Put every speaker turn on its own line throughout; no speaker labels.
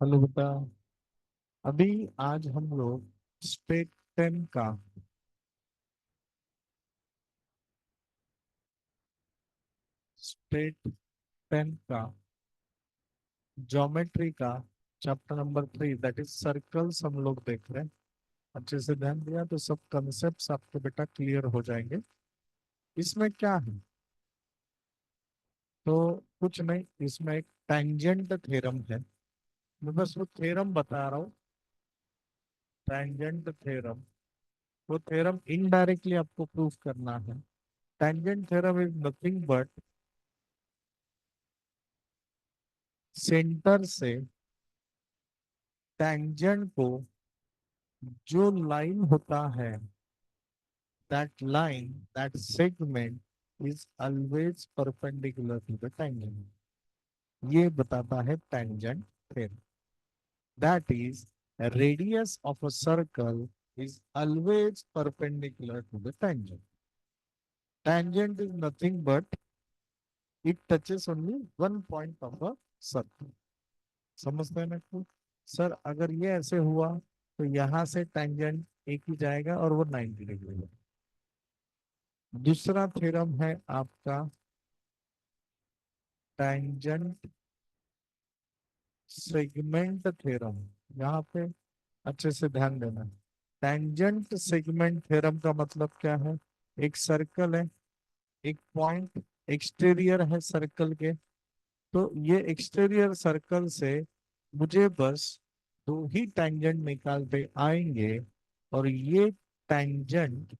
Hello बेटा। अभी आज हम लोग स्टेट 10 का स्टेट 10 का ज्योमेट्री का chapter number 3 that is circles हम लोग देख रहे हैं। अच्छे से ध्यान दिया तो सब कंसेप्ट्स आपके बेटा क्लियर हो जाएंगे। इसमें क्या है? तो कुछ नहीं, इसमें एक टैंजेंट थ्योरम है। मैं बस वो थ्योरम बता रहा हूँ। टैंजेंट थ्योरम, वो थ्योरम इनडायरेक्टली आपको प्रूफ करना है। Tangent theorem is nothing but centre से टैंजेंट को जो लाइन होता है, that segment is always perpendicular to the tangent। ये बताता है tangent theorem। That is, a radius of a circle is always perpendicular to the tangent। Tangent is nothing but it touches only one point of a circle। समझते हैं ना कि sir अगर ये ऐसे हुआ तो यहाँ से tangent एक ही जाएगा और वो 90 डिग्री है। दूसरा थ्योरम है आपका टैंजेंट सेगमेंट थ्योरम। यहाँ पे अच्छे से ध्यान देना। टैंजेंट सेगमेंट थ्योरम का मतलब क्या है? एक सर्कल है, एक पॉइंट एक्सटीरियर है सर्कल के। तो ये एक्सटीरियर सर्कल से मुझे बस दो ही टैंजेंट निकालते आएंगे और ये टैंजेंट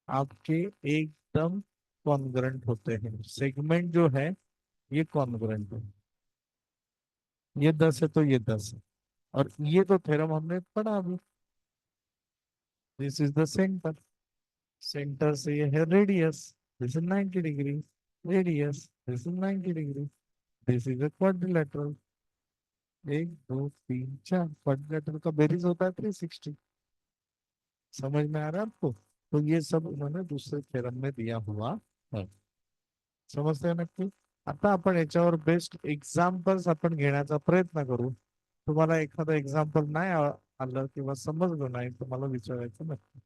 आपके एकदम कॉन्ग्रुएंट होते हैं। सेगमेंट जो है ये कॉन्ग्रुएंट है। ये 10 है तो ये 10 है। और ये तो थ्योरम हमने पढ़ा अभी। This is the centre. Centre से ये है radius. This is 90 degree. Radius this is 90 degree. This is a quadrilateral. एक दो तीन चार, क्वाड्रिलेटरल का बेरीज होता है 360। समझ में आ रहा है आपको? तो ये सब उन्होंने दूसरे थ्योरम में दिया हुआ है। समजते हैं नक्की? आता आपण याच्यावर बेस्ट एक्झाम्पल्स आपण घेण्याचा प्रयत्न करू। तुम्हाला एखादं एक्झाम्पल नाही आलं किंवा समजलं नाही तर मला विचारायचं नक्की।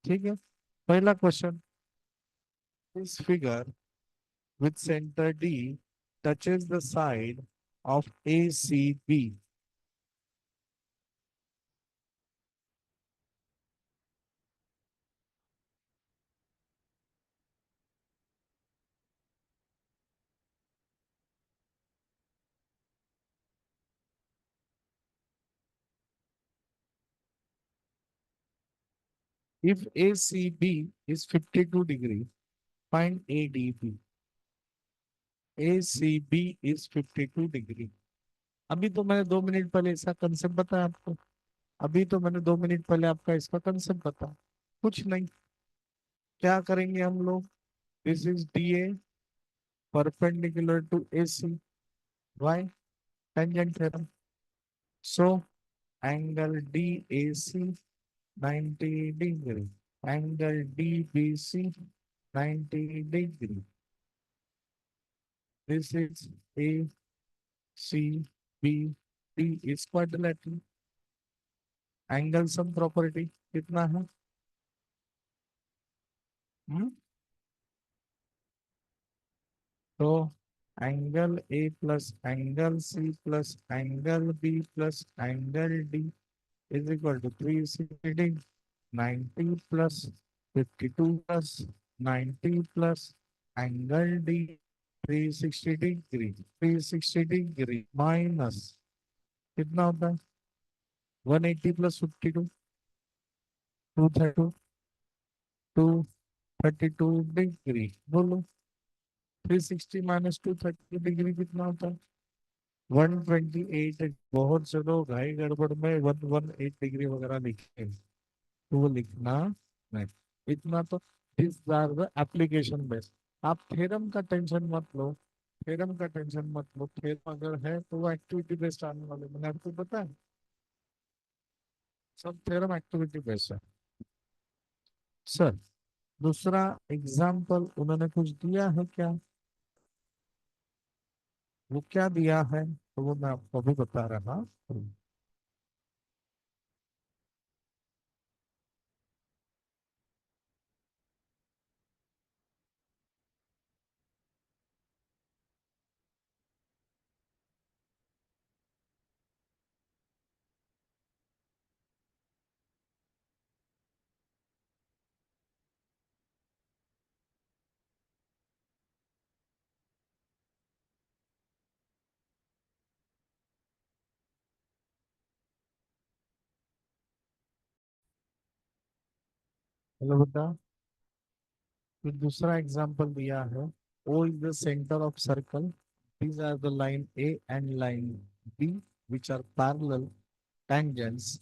ठीक है। पहला question, this figure with center D touches the side of ACB। If ACB is 52 degree, find ADB। ACB is 52 degree. अभी तो मैंने 2 मिनट पहले इसका कंसेप्ट बताया आपको। अभी तो मैंने 2 मिनट पहले आपका इसका कंसेप्ट बताया। कुछ नहीं, क्या करेंगे हम लोग? This is D A perpendicular to A C. Why? Tangent theorem. So angle D A C 90 degree, angle D B C 90 degree. This is A C B D is quadrilateral. Angle sum property कितना है? हम्म? तो angle A plus angle C plus angle B plus angle D is equal to 360। 90 plus 52 plus 90 plus angle D 360 degree. 360 degree minus कितना होता है? 180 plus 52, 232। 232 degree बोलो। 360 minus 230 degree कितना होता है? 128। बहुत से लोग घाई गड़बड़ में 118 डिग्री वगैरह लिखे हैं, तो वो लिखना नहीं। इतना तो this are the application based. आप थ्योरम का टेंशन मत लो। थ्योरम का टेंशन मत लो। थ्योरम अगर है तो वो एक्टिविटी बेस्ड आने वाले, मैंने आपको बताया। सब थ्योरम एक्टिविटी बेस्ड है। सर दूसरा एग्जाम्पल उन्होंने कुछ दिया है क्या? वो क्या दिया है? तो वो मैं आपको अभी बता रहा हूँ। हेलो बेटा, फिर दूसरा एग्जांपल दिया है। O is the center of circle. These are the line A and line B, which are parallel tangents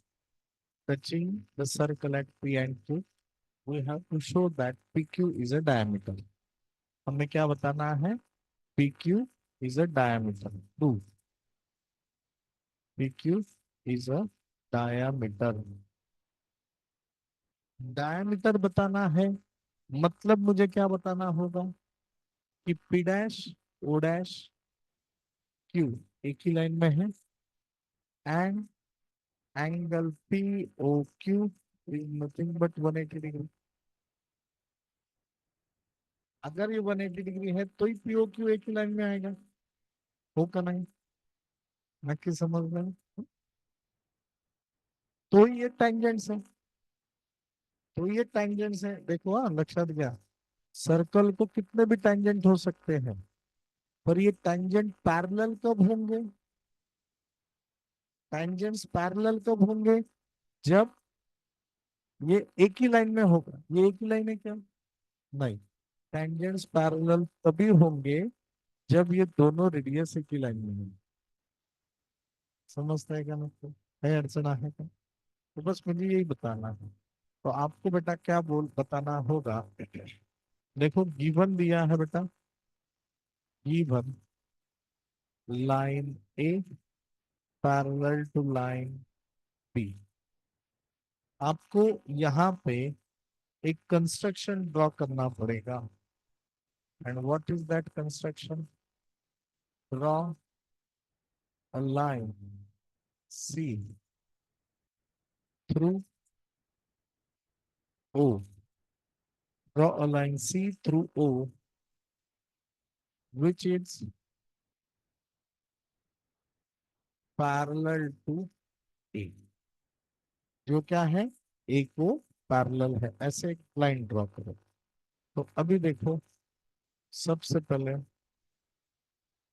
touching the circle at P and Q. We have to show that PQ is a diameter. हमें क्या बताना है? PQ is a diameter. Prove PQ is a diameter. Diameter बताना है, मतलब मुझे क्या बताना होगा कि P dash O dash Q एक ही लाइन में है, and angle POQ is nothing but 180 degree. अगर ये 180 डिग्री है तो ही POQ एक ही लाइन में आएगा, होगा नहीं? नक्की समझ रहे हैं? तो ये टेंजेंट्स है, तो ये टेंजेंट्स है। देखो हाँ, लक्षात गया। सर्कल को कितने भी टेंजेंट हो सकते हैं, पर ये टेंजेंट पैरेलल कब होंगे? टेंजेंट्स पैरेलल कब होंगे? जब ये एक ही लाइन में होगा। ये एक ही लाइन है क्या? नहीं। टेंजेंट्स पैरेलल तभी होंगे जब ये दोनों रेडियस एक ही लाइन में होंगे। समझता है क्या मतलब? है अड़चना है क्या? तो बस मुझे यही बताना है। तो आपको बेटा क्या बोल बताना होगा? देखो गिवन दिया है बेटा, given line A parallel to line B. आपको यहाँ पे एक कंस्ट्रक्शन ड्रॉ करना पड़ेगा। And what is that construction? Draw a line C through O. Draw a line C through O which is parallel to A। जो क्या है? ए को पैरेलल है, ऐसे एक लाइन ड्रॉ करो। तो अभी देखो, सबसे पहले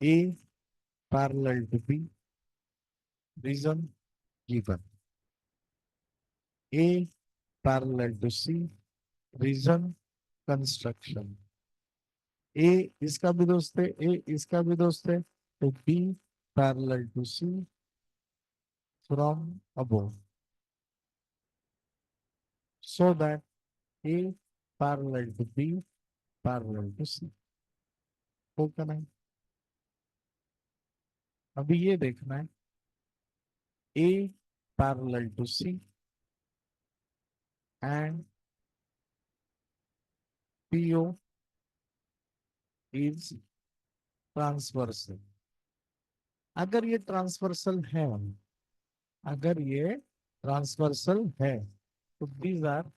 A parallel to B, reason given. A parallel to C, reason construction. A इसका भी दोस्त है, ए इसका भी दोस्त है, तो B parallel to C from above, so that A parallel to B parallel to C. होगा नहीं? अभी ये देखना है, A parallel to C and PO is transversal. अगर ये ट्रांसवर्सल है, अगर ये ट्रांसवर्सल है, तो these are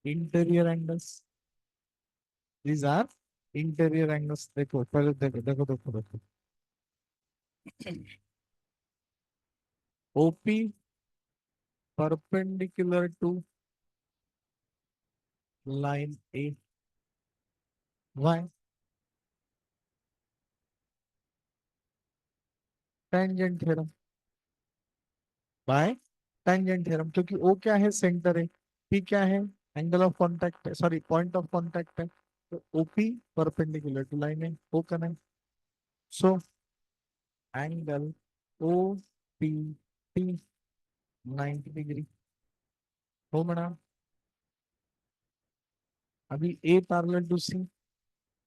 interior angles. These are interior angles. देखो पहले देखो देखो देखो देखो, OP perpendicular to line A. Why? Tangent theorem. By tangent theorem, क्योंकि O क्या है? सेंटर है। P क्या है? एंगल ऑफ कांटेक्ट है, सॉरी पॉइंट ऑफ कांटेक्ट है। तो OP परपेंडिकुलर टू लाइन है, O का नहीं। सो एंगल OPT 90 डिग्री हो बना। अभी A पैरेलल टू C,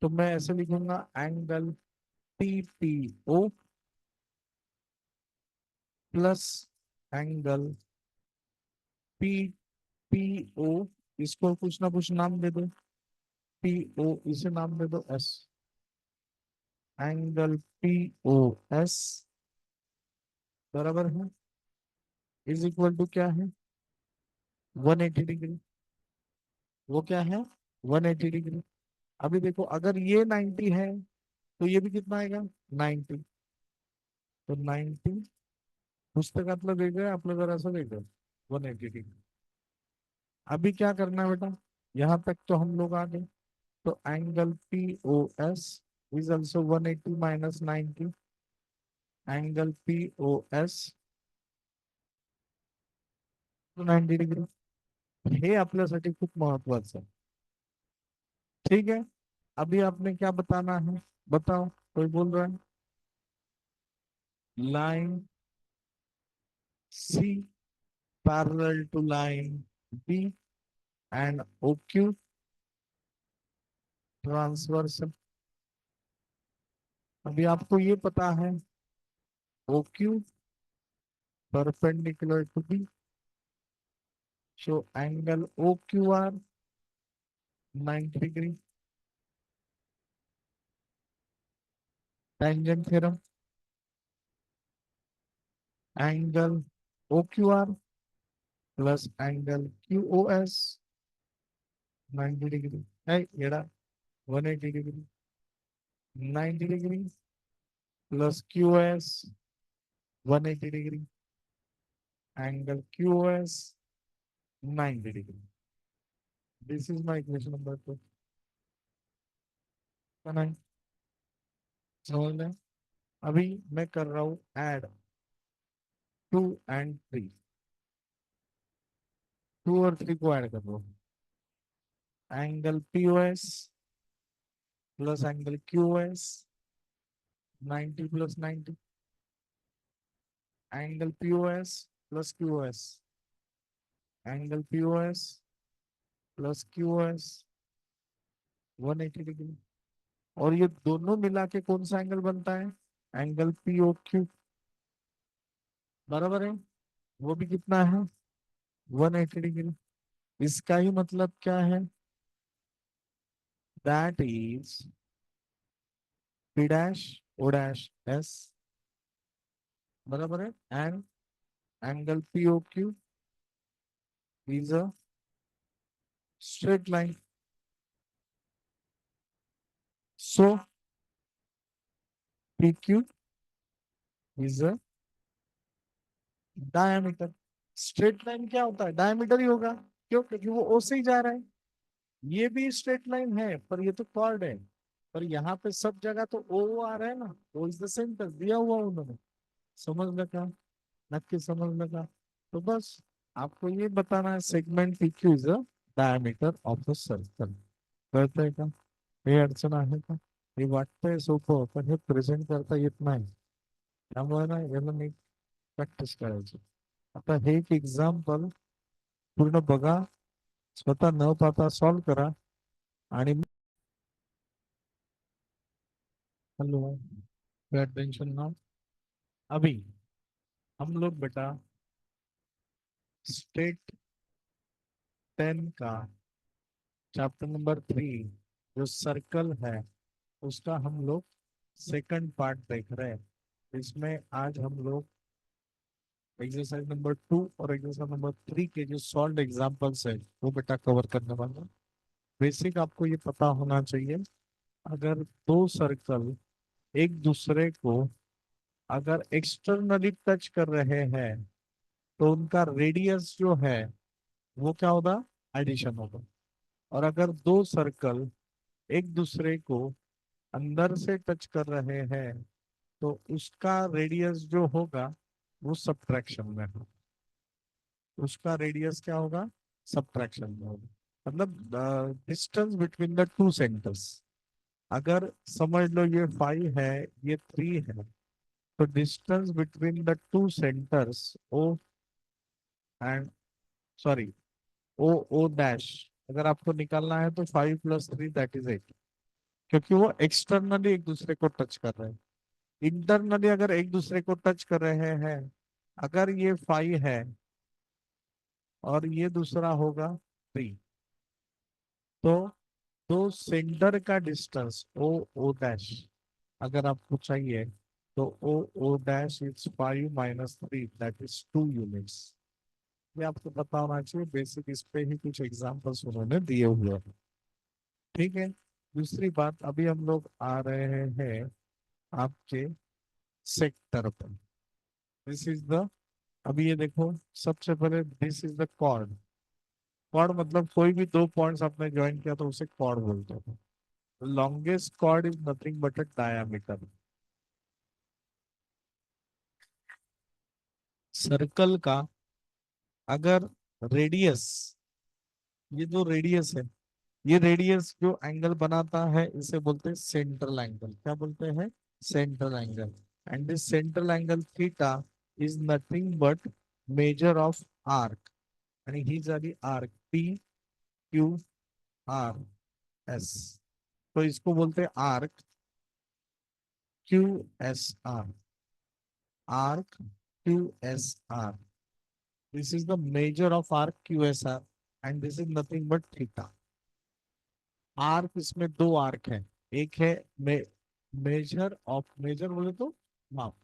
तो मैं ऐसे लिखूंगा angle PPO plus angle PPO। इसको कुछ ना कुछ नाम दे दो, PO इसे नाम दे दो S। Angle P O S बराबर है इज इक्वल टू क्या है 180 डिग्री। वो क्या है 180 डिग्री। अभी देखो अगर ये 90 है तो ये भी कितना आएगा 90। तो 90 पुस्तकातलं वेगळं आहे आपलं जरासं वेगळं 180 डिग्री। अभी क्या करना है बेटा यहाँ तक तो हम लोग आ गए। तो angle P O S is also 180 minus 90। Angle P O S 90 degree. हे आपल्यासाठी खूप महत्वाचं आहे। ठीक है अभी आपने क्या बताना है बताओ कोई बोल रहा है। Line C parallel to line B and O Q transverse. अभी आपको ये पता है O Q perpendicular to B. So angle O Q R 90 degree. Tangent theorem angle O Q R plus angle Q O S 90 degree है एड़ा 180 degree. 90 degree plus Q S 180 degree angle Q S 90 degree. This is my equation number 2। समझ में। अभी मैं कर रहा हूं add 2 और 3। 2 और 3 को ऐड कर लो। Angle P O S plus angle Q S 90 + 90 angle P O S plus Q S angle P O S plus Q S 180 degree. और ये दोनों मिला के कौन सा एंगल बनता है एंगल पी ओ क्यू बराबर है। वो भी कितना है 180 डिग्री। इसका ही मतलब क्या है that is P dash O dash S बराबर है and angle P O Q is a straight line. So P Q is a diameter. Straight line क्या होता है डायमीटर ही होगा क्यों क्योंकि वो ओ से ही जा रहा है। ये भी स्ट्रेट लाइन है पर ये तो कॉर्ड है। पर यहाँ पे सब जगह तो ओ आ रहा है ना ओ इज द सेंटर दिया हुआ उन्होंने। समझ लगा नक्की समझ लगा। तो बस आपको ये बताना है segment PQ is a diameter of the circle. कळतंय का हे अडचण आहे का। हे वाटतंय सोपं पण हे प्रेझेंट करता येत नाही त्यामुळे ना याला नीट प्रॅक्टिस करायची। आता हे एक एक्झाम्पल पूर्ण बघा स्वतः न पाहता सॉल्व करा आणि हेलो अटेंशन नाउ। अभी हम लोग बेटा स्टेट 10 का चैप्टर नंबर 3 जो सर्कल है उसका हम लोग सेकंड पार्ट देख रहे हैं। इसमें आज हम लोग एक्सरसाइज नंबर 2 और एक्सरसाइज नंबर 3 के जो सॉल्व एग्जांपल्स है वो बेटा कवर करने वाला हूं। बेसिक आपको ये पता होना चाहिए अगर दो सर्कल एक दूसरे को अगर एक्सटर्नली टच कर रहे हैं तो उनका रेडियस जो है वो क्या होगा एडिशन होगा। और अगर दो सर्कल एक दूसरे को अंदर से टच कर रहे हैं तो उसका रेडियस जो होगा वो सब्ट्रैक्शन में होगा। उसका रेडियस क्या होगा सब्ट्रैक्शन में होगा। मतलब distance between the two centres. अगर समझ लो ये 5 है ये 3 है तो distance between the two centres O and sorry O O dash अगर आपको निकालना है तो 5 + 3 दैट इज 8। क्योंकि वो एक्सटर्नली एक दूसरे को टच कर रहे हैं। इंटरनली अगर एक दूसरे को टच कर रहे हैं अगर ये 5 है और ये दूसरा होगा 3 तो दो सेंटर का डिस्टेंस ओ ओ डैश अगर आपको चाहिए तो O O dash is 5 - 3 that is 2 units. ये आपको पता होना चाहिए बेसिक, इस पे ही कुछ एग्जांपल्स उन्होंने दिए हुए हैं। ठीक है। दूसरी बात, अभी हम लोग आ रहे हैं आपके सेक्टर पर। दिस इज द, अभी ये देखो, सबसे पहले this is the chord. Chord मतलब कोई भी दो पॉइंट्स आपने ज्वाइन किया तो उसे कॉर्ड बोलते हैं। Longest chord is nothing but a diameter. Circle का अगर रेडियस, ये जो रेडियस है, ये रेडियस जो एंगल बनाता है इसे बोलते हैं सेंट्रल एंगल। क्या बोलते हैं? Central angle. And this central angle theta is nothing but major of arc, आणि ही झाली arc P Q R S. तो इसको बोलते हैं arc Q S R, arc Q S R. This is the measure of arc Q S R and this is nothing but theta. Arc, इसमें दो arc है। एक है मेजर ऑफ, मेजर बोले तो माप,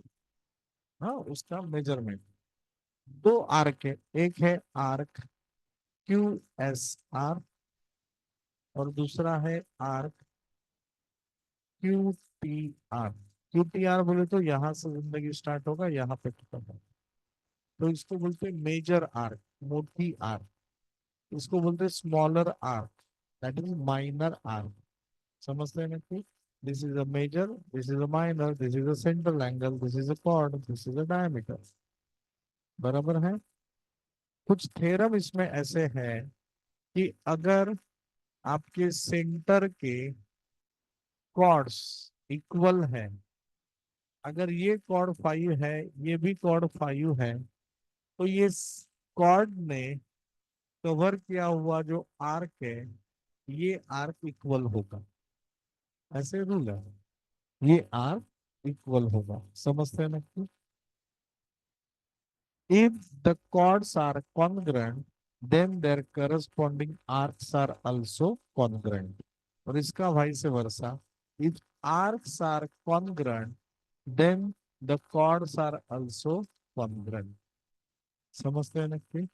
हाँ उसका मेजरमेंट। दो आर्क है, एक है आर्क क्यू एस आर और दूसरा है arc Q T R. Q T R बोले तो यहां से जिंदगी स्टार्ट होगा, यहाँ पे खत्म होगा। तो इसको बोलते हैं मेजर आर्क, मोटी आर्क। इसको बोलते हैं smaller arc, that is minor arc. समझते हैं ना कि this is a major, this is a minor, this is a central angle, this is a chord, this is a diameter. बराबर है। कुछ थ्योरम इसमें ऐसे हैं कि अगर आपके सेंटर के कॉर्ड्स इक्वल है, अगर ये कॉर्ड 5 है, ये भी कॉर्ड 5 है, तो ये कॉर्ड ने कवर किया हुआ जो आर्क है, ये आर्क इक्वल होगा। ऐसे रूल है, ये आर्क इक्वल होगा। समझते हैं ना कि if the chords are congruent, then their corresponding arcs are also congruent. और इसका vice versa, if arcs are congruent, then the chords are also congruent. समजते हैं नक्की?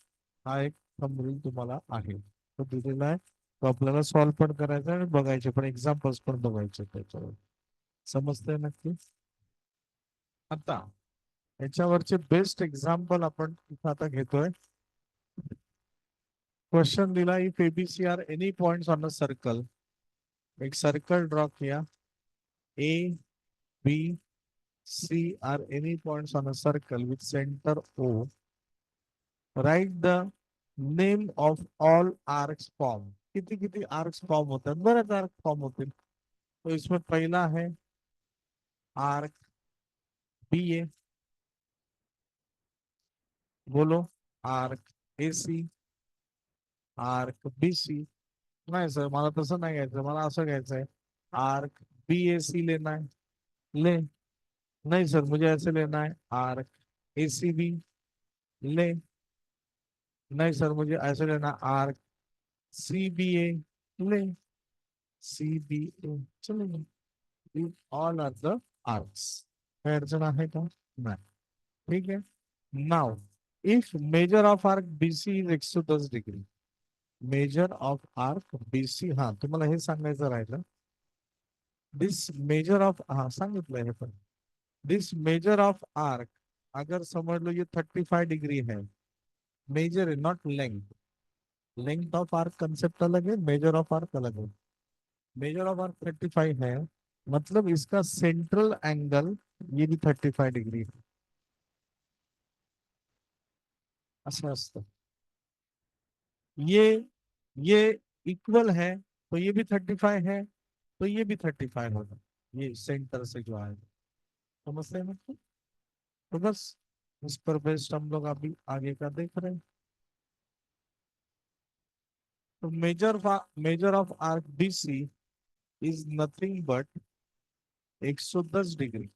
हा एक समजून तुम्हाला आहे, तो दिलेला आहे, तो आपल्याला सॉल्व पण करायचा आणि बघायचे पण, एक्झाम्पल्स पण बघायचे त्याच्यावर। समजते नक्की? आता याच्यावरचे बेस्ट एक्झाम्पल आपण इथं आता घेतोय। क्वेश्चन दिला, if ABC are any points on a circle, एक सर्कल ड्रॉ किया, A B C are any points on a circle with centre O, write the name of all arcs form. किती किती arcs form होतात? बरेच arc form होतील। तो इसमें पहला है आर्क बी ए, बोलो। Arc A C, arc B C. नाही सर, मला तसं नाही घ्यायचं, मला असं घ्यायचंय, आर्क बी ए सी लेना है, ले। नहीं सर, मुझे ऐसे लेना है, आर्क ए सी बी, ले। नहीं सर, मुझे ऐसे लेना, आर्क सी बी ए, ले। सी बी ए, चलेगा। All are the arcs. काय अडचण आहे का? नाही। ठीक है। Now if measure of arc BC is 110 degree, measure of arc BC, हाँ तुम्हाला हे सांगायचं राहिलं, दिस मेजर ऑफ, हाँ सांगितलं हे पण, दिस मेजर ऑफ आर्क, अगर समझ लो ये 35 डिग्री है, मेजर है not length. Length of arc concept अलग है, मेजर ऑफ आर्क अलग है। मेजर ऑफ आर्क 35 है, मतलब इसका सेंट्रल एंगल ये भी 35 डिग्री है। असं असतं। ये ये इक्वल है, तो ये भी 35 है, तो ये भी 35 होगा, ये सेंटर से जो आएगा। समझते हैं मतलब? तो बस इस पर बेस्ड हम लोग अभी आगे का देख रहे हैं। तो measure of arc BC is nothing but 110 degree.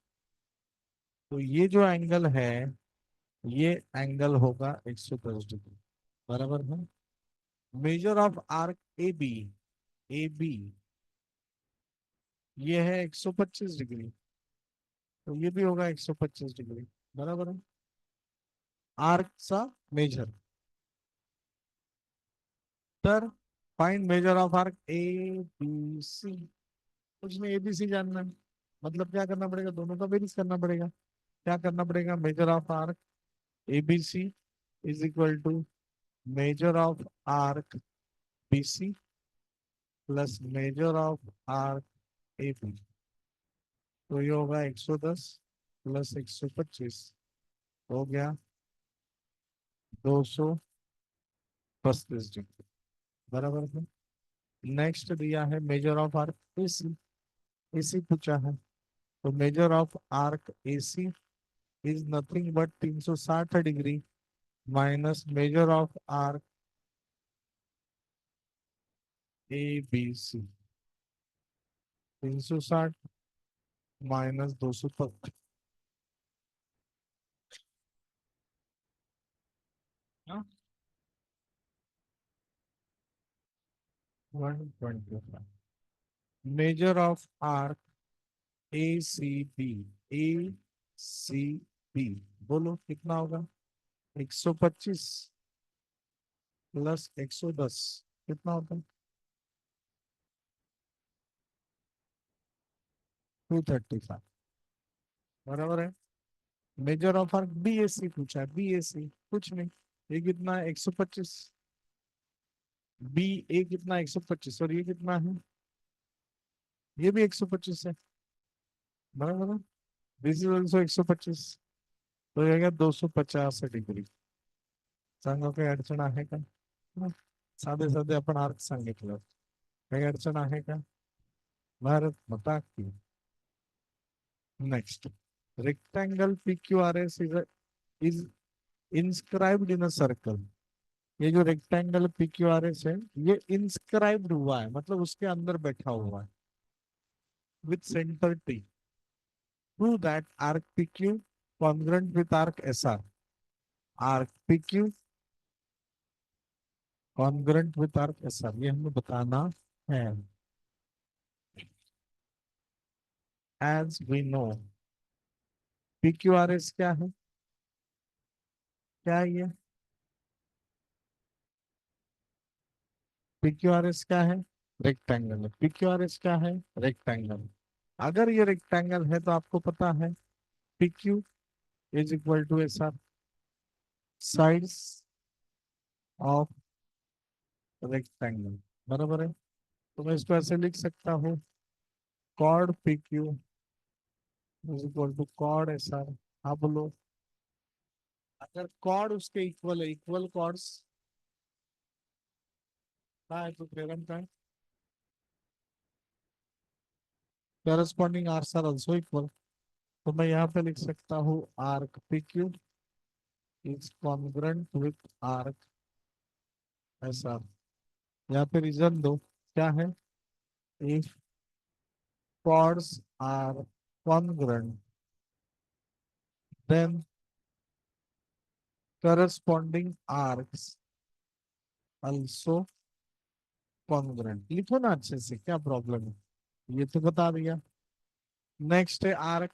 तो ये जो एंगल है, ये एंगल होगा 110 डिग्री। बराबर है। Measure of arc A B, A B ये है 125 डिग्री। तो ये भी होगा 125 डिग्री, बराबर है। आर्क चा मेजर, तर find measure of arc A B C. कुछ नहीं, एबीसी जानना है, मतलब क्या करना पड़ेगा, दोनों का बेरीज करना पड़ेगा। क्या करना पड़ेगा, measure of arc ABC is equal to measure of arc BC plus measure of arc AB. तो ये होगा 110 प्लस 125, हो गया 232 डिग्री, बराबर है। नेक्स्ट दिया है measure of arc AC, AC पूछा है। तो measure of arc AC is nothing but 360 degree minus measure of arc A B C. 360 minus 230, 125। Measure of arc A C B, A C B, बोलो कितना होगा, 125 plus 110 कितना होता है, 235, बराबर है। Measure of arc B S C पूछा है, बी एस सी कुछ नहीं, ये कितना है 125, बी ए कितना 125, और ये कितना है, ये भी 125 है, बराबर है। दिस इज ऑल्सो 125, तो ये 250 डिग्री। सांगा काही अडचण आहे का, साधे साधे आपण आर्क सांगितलं, काही अडचण आहे का, भारत माता की। Next, rectangle P Q R S is inscribed in a circle. ये जो rectangle P Q R S है, ये इंस्क्राइब्ड हुआ है, मतलब उसके अंदर बैठा हुआ है, with centre T. Prove that arc P Q congruent with arc S R. Arc P Q congruent with arc S R, ये हमें बताना है। As we know, P Q R S क्या है, क्या है ये, पी क्यू आर एस क्या है, रेक्टेंगल है। पी क्यू आर एस क्या है, रेक्टेंगल। अगर ये रेक्टेंगल है तो आपको पता है P Q is equal to S R, sides of rectangle, बराबर है। तो मैं इसको ऐसे लिख सकता हूँ, code P Q is equal to code S R. हाँ बोलो, अगर कॉड उसके इक्वल है, इक्वल कॉर्ड्स का है तो थ्योरम का है, corresponding arcs are also equal. तो मैं यहाँ पे लिख सकता हूँ arc P Q is congruent with arc S R. यहाँ पे रीजन दो क्या है, if chords are congruent then corresponding arcs also congruent। लिखो ना अच्छे से, क्या प्रॉब्लम है, ये तो बता दिया। नेक्स्ट है arc,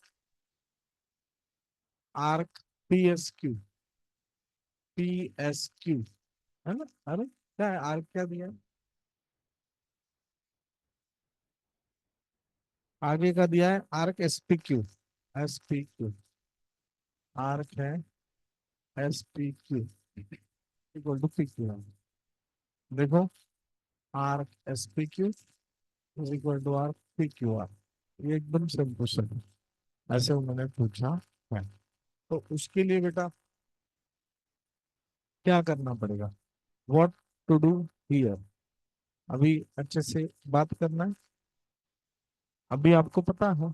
arc P S Q, P S Q है ना, अरे क्या है आर्क, क्या दिया है? आगे का दिया है arc S P Q, S P Q, arc है S P Q equal to P Q. देखो, arc S P Q is equal to arc P Q R, ये एकदम सिंपल क्वेश्चन है, ऐसे उन्होंने पूछा है। तो उसके लिए बेटा क्या करना पड़ेगा, व्हाट टू डू हियर, अभी अच्छे से बात करना है। अभी आपको पता है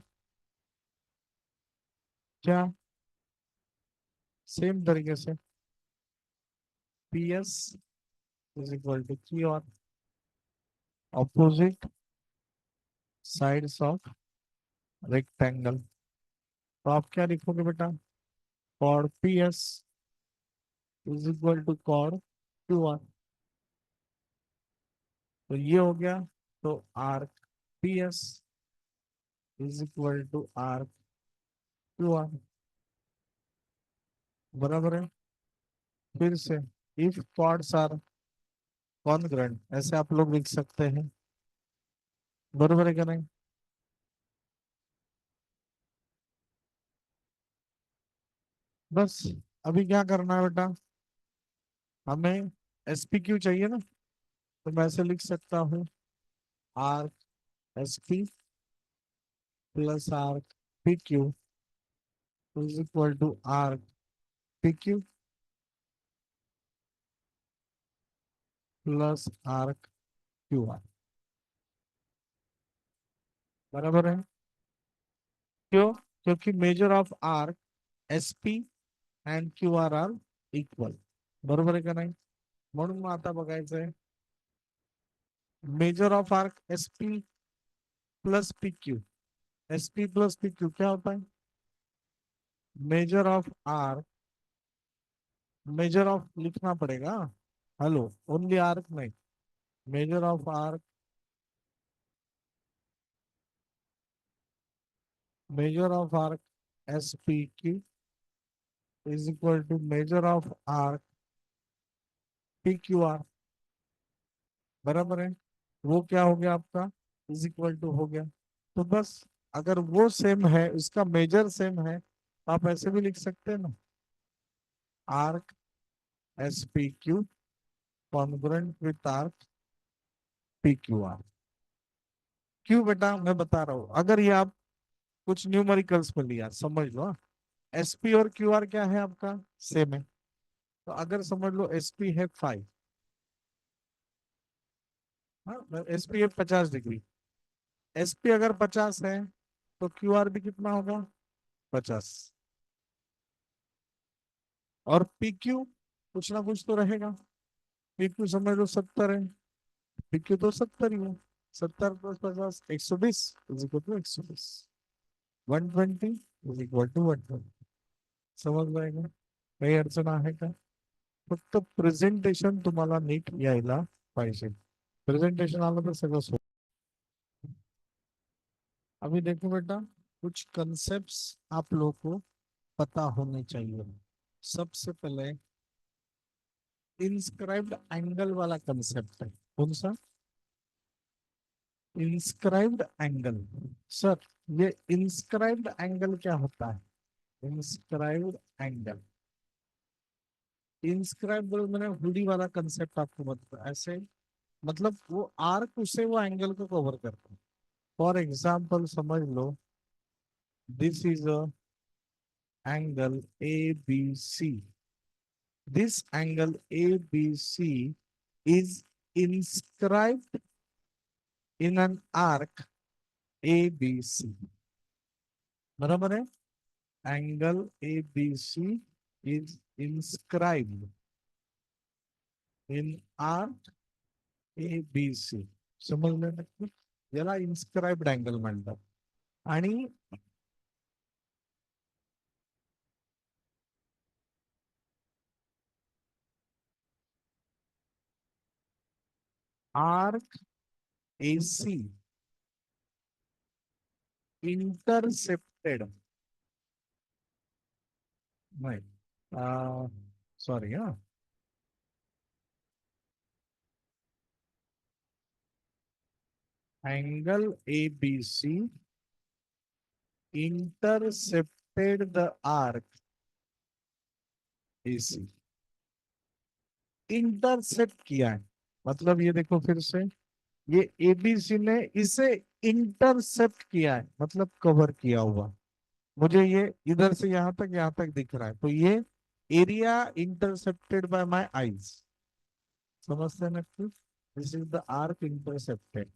क्या, सेम तरीके से P S is equal to Q R, opposite sides of rectangle. तो आप क्या लिखोगे बेटा, code P S is equal to code Q R. तो ये हो गया, तो arc P S is equal to arc Q R. बराबर है। फिर से इफ कॉर्ड्स आर कॉन्ग्रुएंट, ऐसे आप लोग लिख सकते हैं। बराबर है क्या नहीं? बस अभी क्या करना है बेटा, हमें एसपीक्यू चाहिए ना, तो मैं ऐसे लिख सकता हूँ R S P plus R P Q is equal to R P Q plus R Q R. बराबर है। क्यों? क्योंकि measure of R S P and Q R equal. बरोबर आहे का नाही? म्हणून मग आता बघायचंय measure of arc S P plus P Q. S P plus P Q क्या होता है? Measure of arc, measure of लिखना पड़ेगा। हेलो, ओनली आर्क नहीं, major of arc, measure of arc S P Q is equal to measure of arc P Q R. बराबर है। वो क्या हो गया आपका? इज इक्वल टू हो गया। तो बस, अगर वो सेम है, उसका मेजर सेम है, तो आप ऐसे भी लिख सकते हैं ना, arc S P Q congruent with arc P Q are. क्यों बेटा? मैं बता रहा हूं, अगर ये आप कुछ न्यूमेरिकल्स में लिया, समझ लो, एसपी और क्यू आर क्या है आपका? सेम है। तो अगर समझ लो एसपी है 5, हाँ, एसपी है 50 डिग्री, एसपी अगर 50 है तो क्यू आर भी कितना होगा? 50। और पीक्यू कुछ ना कुछ तो रहेगा। पीक्यू समझ लो 70 है, पीक्यू तो 70 ही है। 70 plus 50 120 is equal to 120। 120 is equal to 120। समज जाएगा? काही अडचण आहे का? फक्त प्रेझेंटेशन तुम्हाला नीट यायला पाहिजे। प्रेजेंटेशन आलं तर सगळं सोपं। अभी देखो बेटा, कुछ कंसेप्ट्स आप लोगों को पता होने चाहिए। सबसे पहले इंस्क्राइब्ड एंगल वाला कंसेप्ट है। कौन सा? Inscribed angle. सर, ये इंस्क्राइब्ड एंगल क्या होता है? इंस्क्राइब्ड एंगल, इंस्क्राइब मैंने हुडी वाला कंसेप्ट आपको बता ऐसे, मतलब वो आर्क उसे वो एंगल को कवर करता है। फॉर एग्जाम्पल समझ लो, this is a angle A B C. This angle A B C is inscribed in an arc ABC। बराबर है। Angle ABC is inscribed in arc ABC। समजलं नक्की? याला इन्स्क्राइब्ड अँगल म्हणतात। आणि आर्क AC इंटरसेप्टेड, नाही, सॉरी हा, angle ABC intercepted the arc AC। Intercept किया है, मतलब ये देखो फिर से, ये एबीसी ने इसे इंटरसेप्ट किया है, मतलब कवर किया हुआ। मुझे ये इधर से यहां तक दिख रहा है, तो ये area intercepted bye my eyes. समजते नक्की? This is the arc intercepted.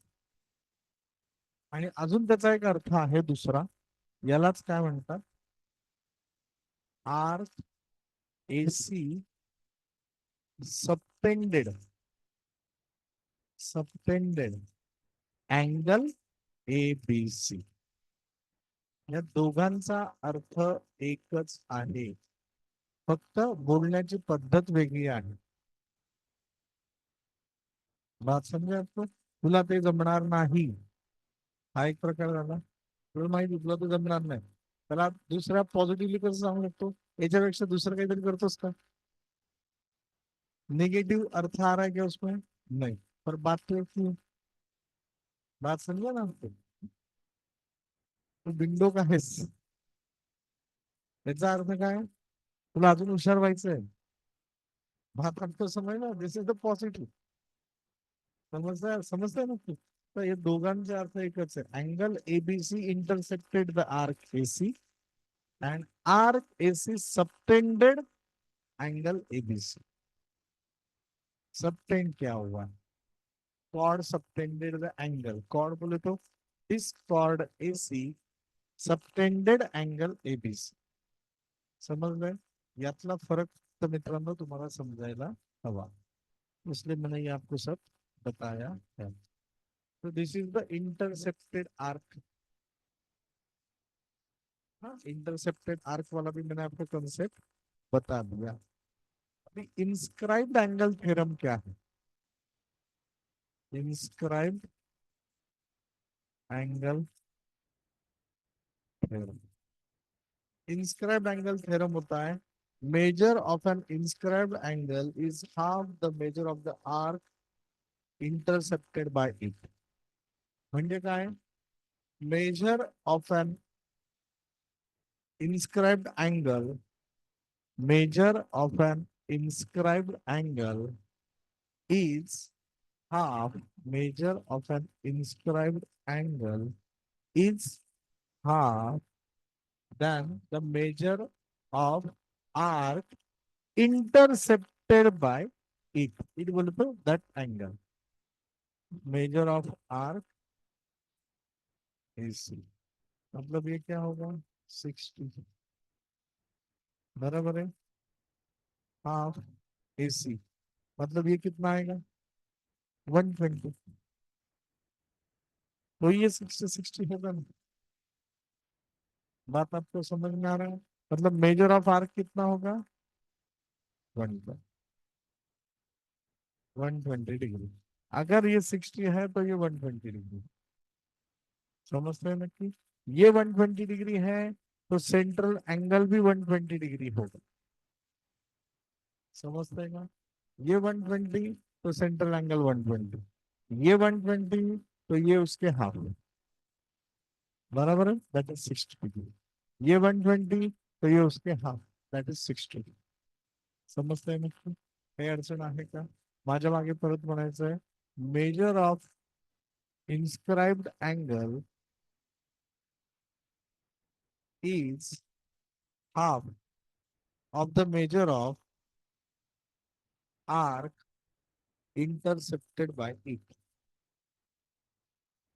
आणि अजून त्याचा एक अर्थ आहे दुसरा, यालाच काय म्हणतात? Arc AC subtended, subtended angle ABC. या दोघांचा अर्थ एकच आहे, फक्त बोलण्याची पद्धत वेगळी आहे। बात समजे आपको? तुला ते जमणार नाही, हा एक प्रकार झाला। तुला माहिती तुला ते जमणार नाही, त्याला दुसऱ्या पॉझिटिव्हली कसं सांगू शकतो, याच्यापेक्षा दुसरं काहीतरी करतोस का? नेगेटिव अर्थ आ रहा है क्या उसमें? नहीं। पर बात तो एक ही है। बात समझा ना आपको? तो विंडो का हेस, याचा अर्थ काय आहे? तुला अजून हुशार व्हायचंय, बात आपको समझ ना, दिस इज द पॉझिटिव्ह. समजतंय ना तू? तर हे दोघांचे अर्थ एकच आहे. Angle ABC intersected the arc AC and arc AC subtended angle ABC. Subtend क्या हुआ? Chord subtended the angle, chord बोले तो this chord AC subtended angle ABC. समझ गए? यातला फरक तर मित्रांनो तुम्हाला समजायला हवा, इसलिए मैंने ये आपको सब बताया है. तो this is the intercepted arc. हाँ, इंटरसेप्टेड आर्क वाला भी मैंने आपको कंसेप्ट बता दिया. अभी इंस्क्राइब्ड एंगल थ्योरम क्या है? Inscribed angle theorem. Inscribed angle theorem होता है, measure of an inscribed angle is half the measure of the arc intercepted by it. म्हणजे काय? Measure of an inscribed angle, measure of an inscribed angle is half, measure of an inscribed angle is half than the measure of arc intercepted by it. It will be that angle. Measure of arc is C. मतलब ये क्या होगा? 60. बराबर है. Half AC, मतलब ये कितना आएगा? 120. तो ये 60 होगा ना. बात आपको समझ में आ रहा है? मतलब मेजर ऑफ आर्क कितना होगा? 120 डिग्री. अगर ये 60 है तो ये 120 डिग्री. समझते हैं ना कि ये 120 डिग्री है, तो सेंट्रल एंगल भी 120 डिग्री होगा. समझते हैं ना? ये 120 तो सेंट्रल एंगल 120, ये 120 तो ये उसके हाफ है. बराबर है, दैट इज 60 डिग्री. ये 120 तो ये उसके हाफ, दैट इज 60. समजतंय नक्की? काही अडचण आहे का? माझ्या मागे परत म्हणायचं आहे, measure of inscribed angle is half of the measure of arc intercepted by it.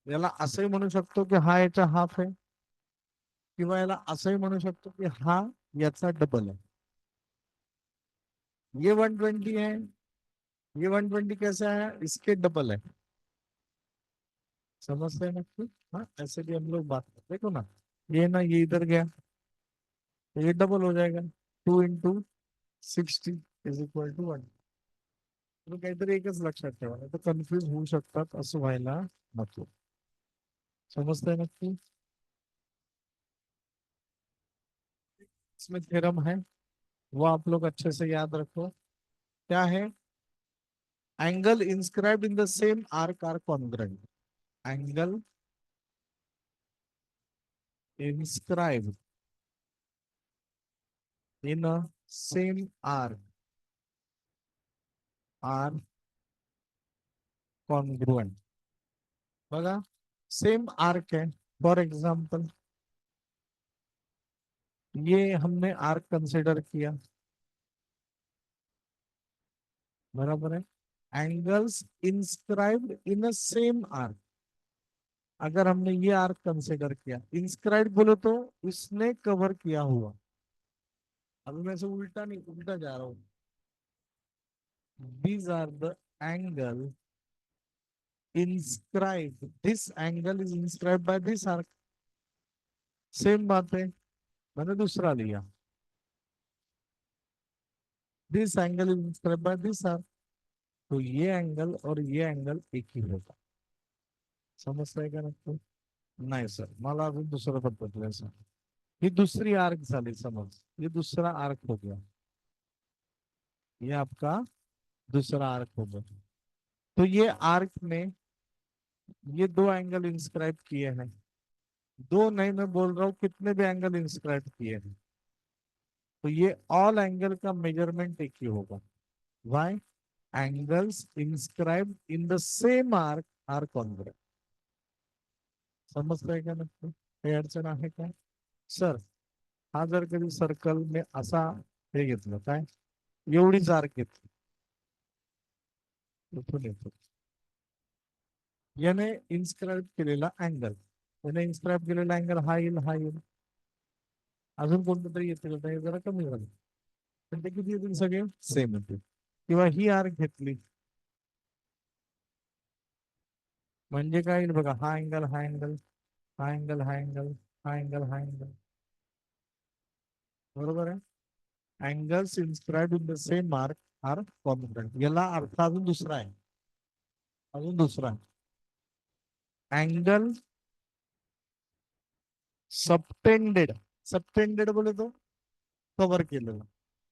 याला असंही म्हणू शकतो की हा याचा हाफ आहे, किंवा याला असंही म्हणू शकतो की हा याचा डबल आहे. ये 120 है, ये 120 कैसा है? इसके डबल है. समझते हैं नक्की? हाँ, ऐसे भी हम लोग बात करते. देखो ना, ये ना ये इधर गया, तो ये डबल हो जाएगा. 2 × 60 इज इक्वल टू 1. तर काहीतरी एकच लक्षात ठेवा, नाही तर कन्फ्युज होऊ शकतात, असं व्हायला नको. समजतंय नक्की? इसमें थ्योरम है, वो आप लोग अच्छे से याद रखो. क्या है? Angle inscribed in the same arc are congruent. एंगल inscribed in a same arc are congruent. बघा, सेम आर्क है. फॉर एग्जाम्पल ये हमने आर्क कंसिडर किया, बराबर है. Angles inscribed in a same arc. अगर हमने ये आर्क कंसिडर किया, इंस्क्राइब्ड बोलो तो इसने कवर किया हुआ. अभी मैं से उल्टा नहीं, उल्टा जा रहा हूं. These are the angle inscribed, this angle is inscribed by this arc. सेम बात है, मैंने दूसरा लिया, this angle is inscribed by this arc. तो ये एंगल और ये एंगल एक ही होगा. समजताय का नक्की? नाही सर, मला अजून दुसरं पद्धतीने सांग. ही दूसरी आर्क झाली, समज ये दूसरा आर्क हो गया, ये आपका दूसरा आर्क हो गया। तो ये आर्क में ये दो एंगल इंस्क्राइब किए हैं, दो नहीं मैं बोल रहा हूँ कितने भी एंगल इंस्क्राइब किए हैं, तो ये ऑल एंगल का मेजरमेंट एक ही होगा। Why? Angles inscribed in the same arc are congruent. समजतंय का नक्की? काही अडचण आहे का सर? हा जर कधी सर्कल में असा हे घेतलं काय, एवढीच आर्क घेतली, इथून येतो, याने इन्स्क्राईब केलेला अँगल, याने इन्स्क्राईब केलेला अँगल हा येईल, हा येईल, अजून कोणतं तरी येतील का, हे जरा कमी झालं, पण ते किती येतील, सगळे सेम येतील. किंवा ही आर्क घेतली म्हणजे काय येईल बघा, हा अँगल, हा अँगल, हा अँगल, हा अँगल, हा अँगल, हा अँगल, बरोबर आहे. Angles inscribe in the same mark are congruent. याला अर्थ अजून दुसरा आहे, अजून दुसरा अँगल सबटेंडेड. सबटेंडेड बोले तो कव्हर केलेला,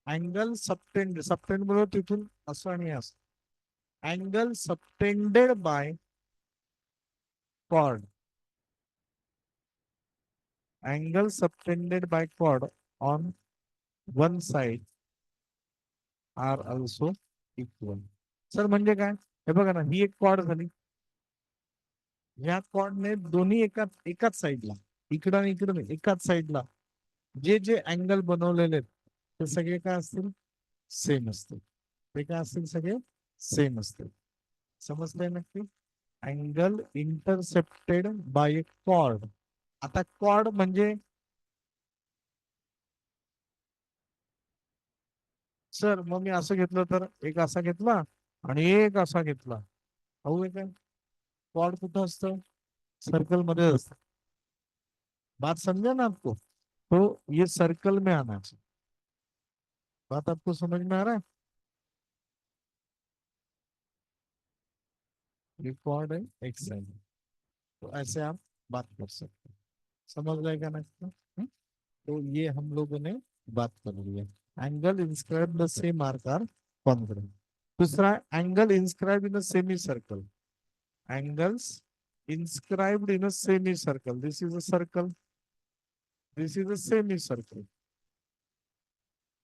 अँगल सबटेंडेड, सबटेंड बोले तिथून असं आणि असं, angle subtended by chord, angle subtended by chord on one side are also equal. Sir म्हणजे काय, हे बघा ना, ही एक कॉर्ड झाली, या कॉर्डने दोन्ही एकाच साईडला, इकडं आणि इकडं नाही, एकाच साईडला जे जे अँगल बनवलेले आहेत ते सगळे काय असतील, सेम असतील. ते काय असतील, सगळे सेम असतील. समजतंय नक्की? Angle intercepted by a chord. आता कॉर्ड म्हणजे सर मग मी असं घेतलं तर, एक असा घेतला आणि एक असा घेतला, हो काय? कॉर्ड कुठं असतं, सर्कल मध्ये असतं. बात समझा ना आपको? तो ये सर्कल में आना चाहिए। बात आपको समझ में आ रहा है? ये कॉर्ड है एक साइड, तो ऐसे आप बात कर सकते हैं। समझ जाएगा ना इसको? तो ये हम लोगों ने बात कर ली है। Angle inscribe the same arc are congruent. दूसरा, angle inscribe in a semicircle. Angles inscribed in a semicircle. This is a circle. This is a semicircle.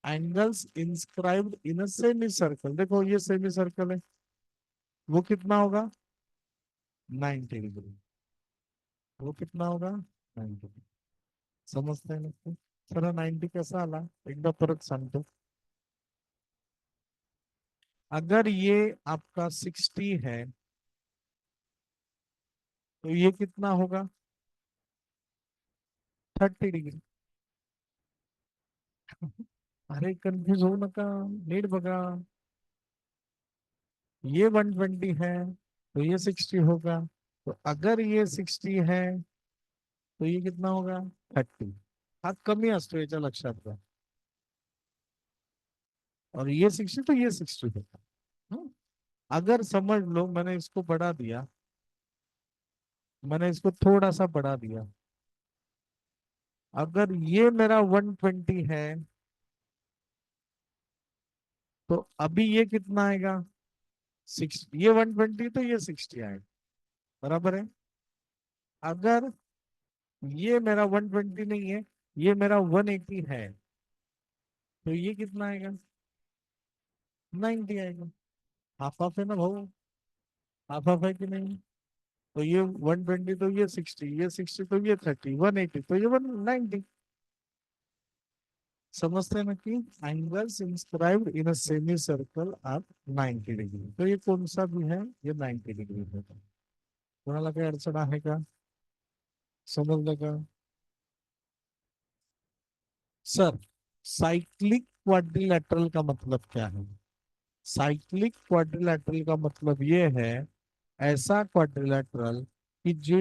Angles inscribed in a semicircle. देखो ये semicircle है, वो कितना होगा, 90 degree. वो कितना होगा, 90. समजते हैं ना? चलो 90 कैसा आला एकदा परत सांगतो. अगर ये आपका 60 है तो ये कितना होगा, 30 डिग्री. अरे कंफ्यूज हो नका, नीट बघा. ये 120 है तो ये 60 होगा, तो अगर ये 60 है तो ये कितना होगा, 30. हा कमी असतो याच्या लक्षात घ्या. और ये 60 तो ये 60 होगा. हम्म? अगर समझ लो मैंने इसको बढ़ा दिया, मैंने इसको थोड़ा सा बढ़ा दिया, अगर ये मेरा 120 है तो अभी ये कितना आएगा, 60. ये 120 तो ये 60 आएगा, बराबर है. अगर ये मेरा 120 नहीं है, ये मेरा 180 है, तो ये कितना आएगा, 90 आएगा. हाफ हाफ है ना भाऊ, हाफ हाफ है कि नहीं? तो ये 120 तो ये 60, ये 60 तो ये 30, 180 तो ये 190. समझते हैं ना कि angles inscribed in a semicircle are 90 degree. तो ये कौन सा भी है, ये 90 डिग्री होता है. कोणाला काही अडचण आहे का, समजलं का सर? साइक्लिक क्वाड्रिलैटरल का मतलब क्या है? साइक्लिक क्वाड्रिलैटरल का मतलब ये है, ऐसा क्वाड्रिलैटरल कि जो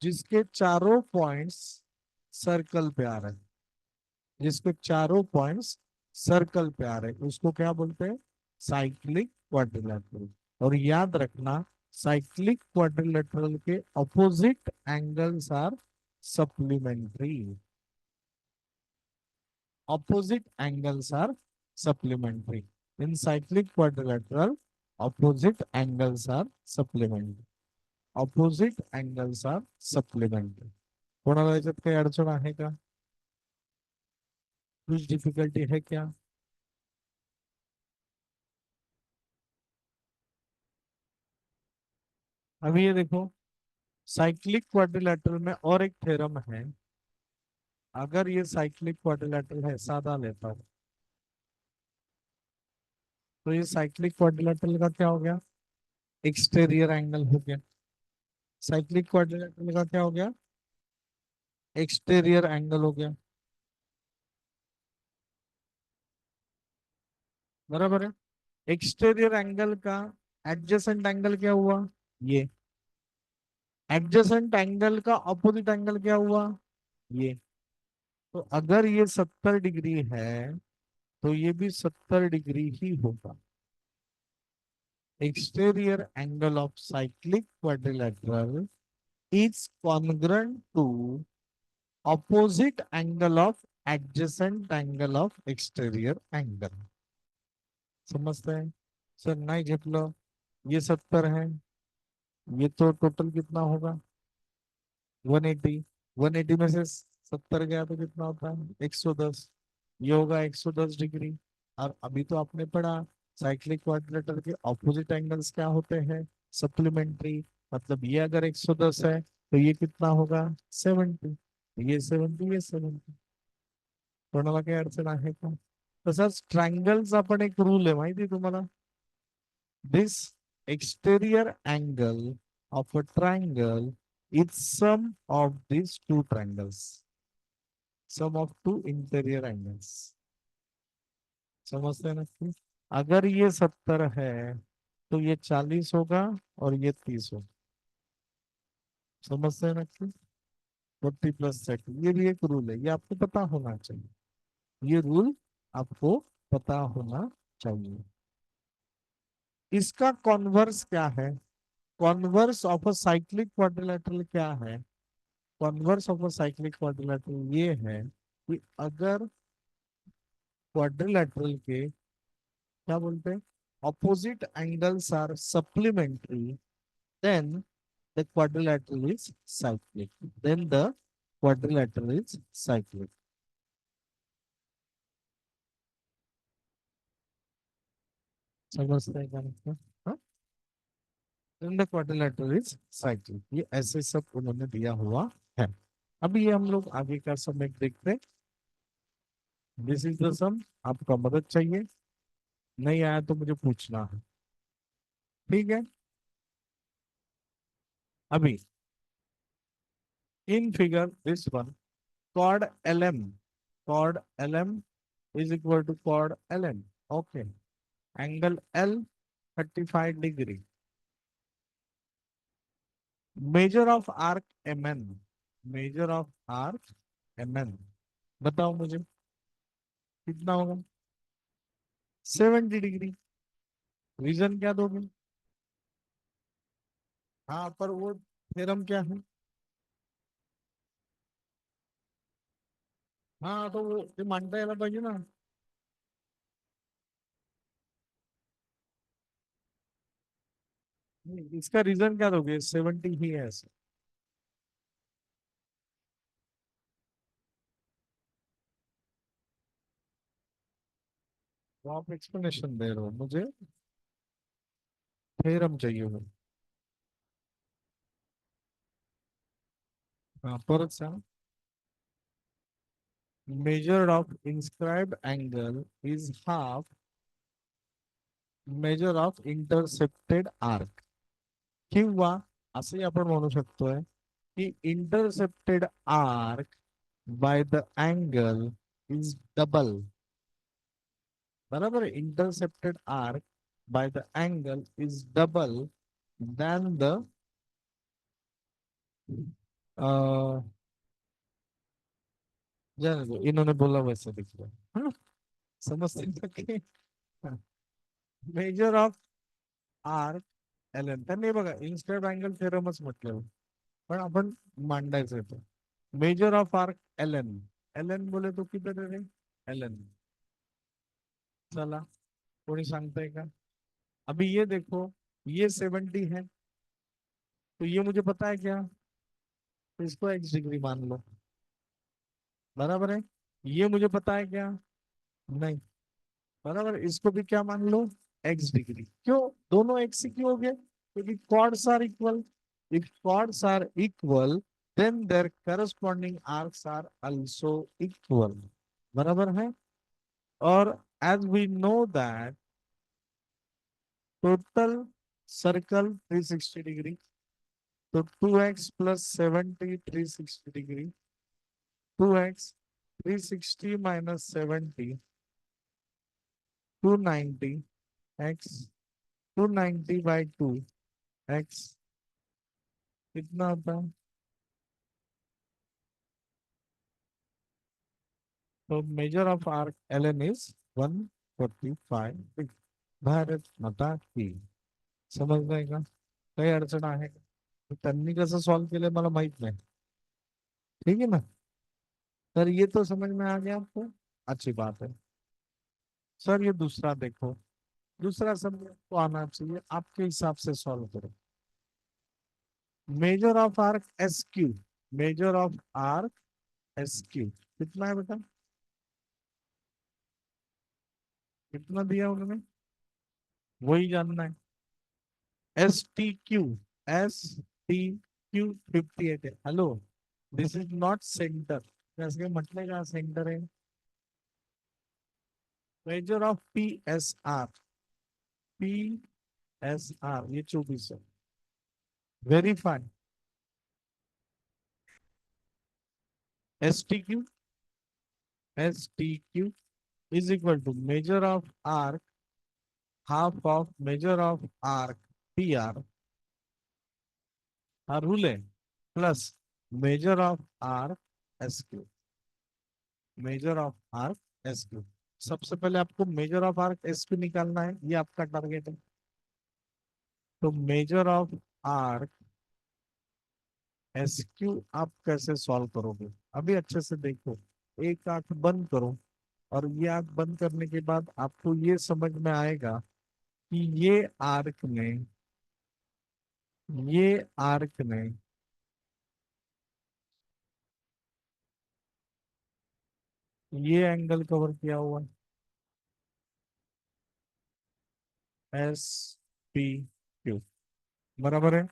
जिसके चारों पॉइंट्स सर्कल पे आ रहे हैं, जिसके चारों पॉइंट्स सर्कल पे आ रहे हैं, उसको क्या बोलते हैं, साइक्लिक क्वाड्रिलैटरल. और याद रखना, साइक्लिक क्वाड्रिलैटरल के opposite angles are supplementary. opposite angles are supplementary. In cyclic quadrilateral, opposite angles are supplementary. Opposite angles are supplementary. कोणाला याच्यात काही अडचण आहे का? कुछ डिफिकल्टी है क्या? अभी ये देखो, साइक्लिक क्वाड्रिलेटरल में और एक थ्योरम है। अगर ये साइक्लिक क्वाड्रिलेटरल है, सादा लेता हूं, तो ये साइक्लिक क्वाड्रिलेटरल का क्या हो गया? एक्सटीरियर एंगल हो गया। साइक्लिक क्वाड्रिलेटरल का क्या हो गया? एक्सटीरियर एंगल हो गया। बराबर है। एक्सटीरियर एंगल का एडजेसेंट एंगल क्या हुआ? ये। एडजेसेंट एंगल का अपोजिट एंगल क्या हुआ? ये। तो अगर ये 70 डिग्री है, तो ये भी 70 डिग्री ही होगा। Exterior angle of cyclic quadrilateral is congruent to opposite angle of adjacent angle of exterior angle। समझते हैं? सर नहीं झेपलो, ये 70 है, ये तो टोटल कितना होगा? 180। 180 में से 70 गया तो कितना होता है? 110। ये होगा 110 डिग्री। और अभी तो आपने पढ़ा, साइक्लिक क्वाड्रिलेटरल के ऑपोजिट एंगल्स क्या होते हैं? सप्लीमेंट्री। मतलब ये अगर 110 है, तो ये कितना होगा? 70। ये 70, ये 70। कोणाला काही अडचण आहे का? तसंच ट्रायंगल्स आपण एक रूल आहे माहिती तुम्हाला? This exterior angle of a triangle is sum of these two triangles, sum of two interior angles। समझते हैं ना? अगर ये 70 है, तो ये 40 होगा और ये 30 होगा। समझते हैं ना? 40 + 30, ये भी एक रूल है, ये आपको पता होना चाहिए। ये रूल आपको पता होना चाहिए। इसका कॉन्वर्स क्या है? Converse of a cyclic quadrilateral क्या है? Converse of a cyclic quadrilateral ये है कि अगर क्वाड्रिलेटरल के क्या बोलते हैं, opposite angles are supplementary, then the quadrilateral is cyclic. Then the quadrilateral is cyclic. समझते हैं क्या मतलब? हाँ? Then the quadrilateral is cyclic. ये ऐसे सब उन्होंने दिया हुआ है। अभी ये हम लोग आगे का समय देखते हैं। दिस इज द सम। आपका मदद चाहिए, नहीं आया तो मुझे पूछना है, ठीक है? अभी इन फिगर दिस वन, कॉड LM, कॉड LM is equal to कॉड LN। Okay, angle L 35 degree. Measure of arc MN, measure of arc MN, बताओ मुझे कितना होगा? 70 डिग्री। रीजन क्या दोगे? हाँ, पर वो थ्योरम क्या है? हाँ, तो वो ये मानता यायला पाहिजे ना। इसका रीजन क्या दोगे? 70 ही है ऐसे। तो आप एक्सप्लेनेशन दे रहे हो, मुझे थ्योरम चाहिए हो। हाँ, परत सांग। Measure of inscribed angle is half measure of intercepted arc। किंवा असंही आपण म्हणू शकतोय की intercepted arc by the angle is double. बराबर आहे, intercepted arc by the angle is double then the इन्होंने बोला वैसे लिख लो। हाँ, समजते? मेजर ऑफ आर्क LN, त्यांनी बघा इन्स्टेड अँगल थेरमच म्हटलेलं, पण आपण मांडायचं तो। Measure of arc LN, LN बोले तो किधर है रे? ln। चला, कोणी सांगताय का? अभी ये देखो, ये 70 है, तो ये मुझे पता है क्या, तो इसको एक्स डिग्री मान लो, बराबर है। ये मुझे पता है क्या, नहीं, बराबर, इसको भी क्या मान लो, एक्स डिग्री। क्यों दोनों एक्स ही क्यों हो गए, क्योंकि chords are equal. If chords are equal, then their corresponding arcs are also equal, बराबर है। और as we know that total circle 360 degree, तो 2x plus 70 360 degree, 2x 360 minus 70 290 x, 290 by 2 x कितना होता है। तो measure of arc L N is 145। Bharat माता की, समजलंय का? काही अडचण आहे का? त्यांनी कसं सॉल्व केलं मला माहित नाही, ठीक है ना। सर ये तो समझ में आ गया आपको, अच्छी बात है। सर ये दूसरा देखो, दूसरा सब को आना चाहिए, आपके हिसाब से सॉल्व करो। Measure of arc S Q, measure of arc S Q कितना है बेटा, कितना दिया उन्होंने, वही जानना है। S T Q, S T Q 58 है। Hello, this is not centre, जैसे म्हटलंय का सेंटर आहे। Measure of P S R, P S R ये 24 है। Verify S T Q, S T Q is equal to measure of arc half of measure of arc P are, हाँ rule है, plus measure of arc S Q, measure of arc S Q. सबसे पहले आपको major of arc S Q निकालना है, ये आपका target है। तो measure of arc S Q आप कैसे सॉल्व करोगे, अभी अच्छे से देखो। एक आंख बंद करो, और ये आंख बंद करने के बाद आपको ये समझ में आएगा कि ये आर्क ने ये एंगल कवर किया हुआ है, एस पी क्यू, बराबर है।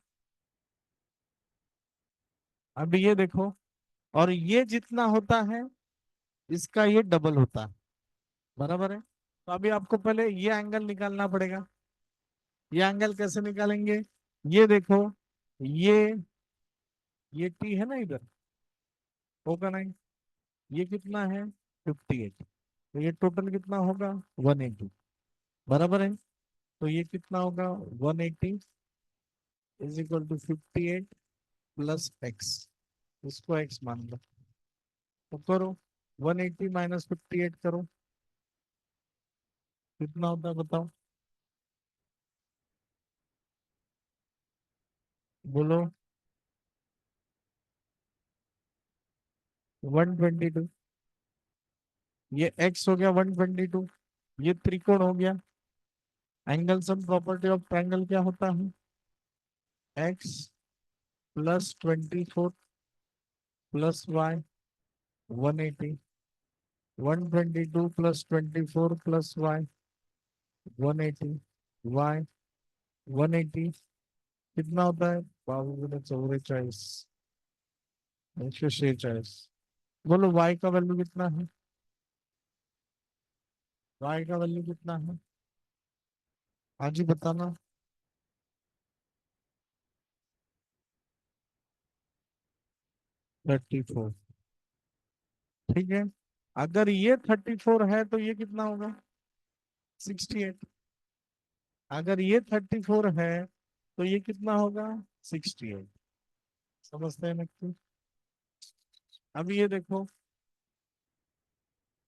अब ये देखो, और ये जितना होता है इसका ये डबल होता है, बराबर है। तो अभी आपको पहले ये एंगल निकालना पड़ेगा। ये एंगल कैसे निकालेंगे, ये देखो, ये ये टी है ना इधर, होगा नहीं, ये कितना है 58, तो ये टोटल कितना होगा 180, बराबर है। तो ये कितना होगा 180 is equal to 58 plus x, इसको एक्स मान लो। तो करो, 180 माइनस 58 करो, कितना होता है बताओ, बोलो। 122, ये एक्स हो गया 122, ये त्रिकोण हो गया। Angle sum property of triangle क्या होता है, x plus 24 plus y 180, 122 plus 24 plus y 180, y 180 कितना होता है 52 44 146। बोलो वाई का वैल्यू कितना है, वाई का वैल्यू कितना है, आज ही बताना। 34, ठीक है। अगर ये 34 है तो ये कितना होगा 68, अगर ये 34 है तो ये कितना होगा 68, समझते हैं नक्की। अब ये देखो,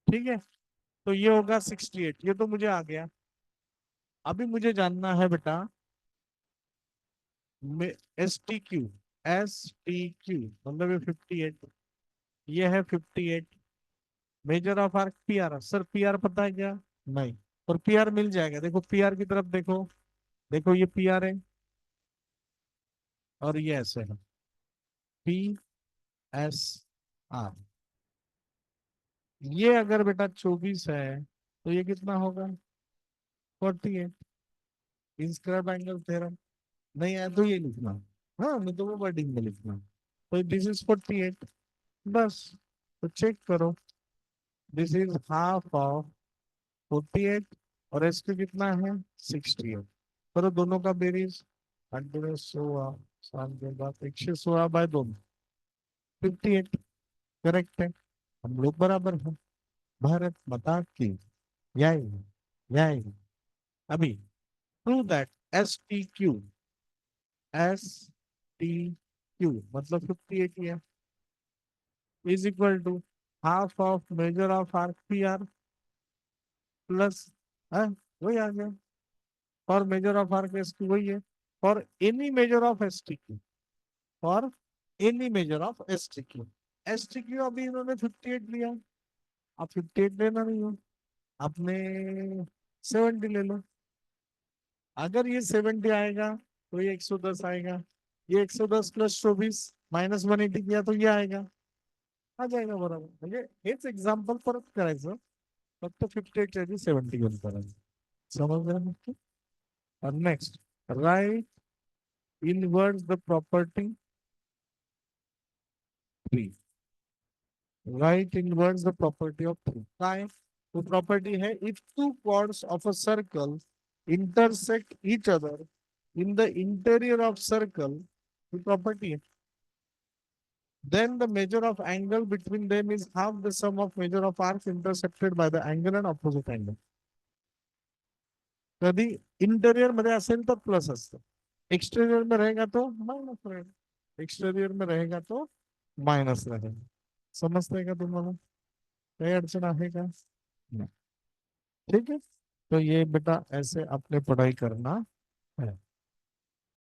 ठीक है, तो ये होगा 68, ये तो मुझे आ गया। अभी मुझे जानना है बेटा S T Q, S T Q मतलब ये 58, ये है 58, major of arc P are. Sir P R पता है क्या? नहीं। और पी आर मिल जाएगा, देखो पी आर की तरफ देखो, देखो ये पी आर है और ये ऐसे है, पी एस आर। ये अगर बेटा 24 है तो ये कितना होगा? 48। Inscribe angle theorem. नहीं है तो ये लिखना, हाँ नहीं तो वो वर्डिंग में लिखना। तो दिस इज 48, बस। तो चेक करो, दिस इज हाफ ऑफ 48 और इसके कितना है? 68। करो दोनों का बेरीज, 116, 7 के बाद 116/2, 58। करेक्ट है, हम लोग बराबर हैं। भारत माता की जय, जय। अभी prove that S T Q मतलब 58 ही है, is equal to half of measure of arc P R plus, वही आ गया, और मेजर ऑफ आर्क एस की वही है, और any major of S T Q, और any major of S T Q. S T Q अभी इन्होंने 58 लिया, आप 58 लेना नहीं हो, आपने 70 ले लो। अगर ये 70 आएगा तो ये 110 आएगा, ये 110 प्लस 24 मायनस 180 किया तो ये आएगा, आ जाएगा बराबर। म्हणजे हेच एक्झाम्पल परत करायचं, फक्त 58 च्या 70 घेऊन करायचं. समजलं नक्की? Next, right inwards the property 3, right inwards the property of 3 काय? तो प्रॉपर्टी है, if two chords of a circle intersect each other in the interior of circle, the property है, then the measure of angle between them is half the sum of measure of arcs intersected by the angle and opposite angle. कभी interior मध्ये असेल तर plus असतं, exterior में रहेगा तो minus रहेगा, एक्सटेरियर में रहेगा तो माइनस रहेगा. समजतंय का तुम्हाला? काही अडचण आहे का? नहीं. ठीक है, तो ये बेटा ऐसे अपने पढ़ाई करना.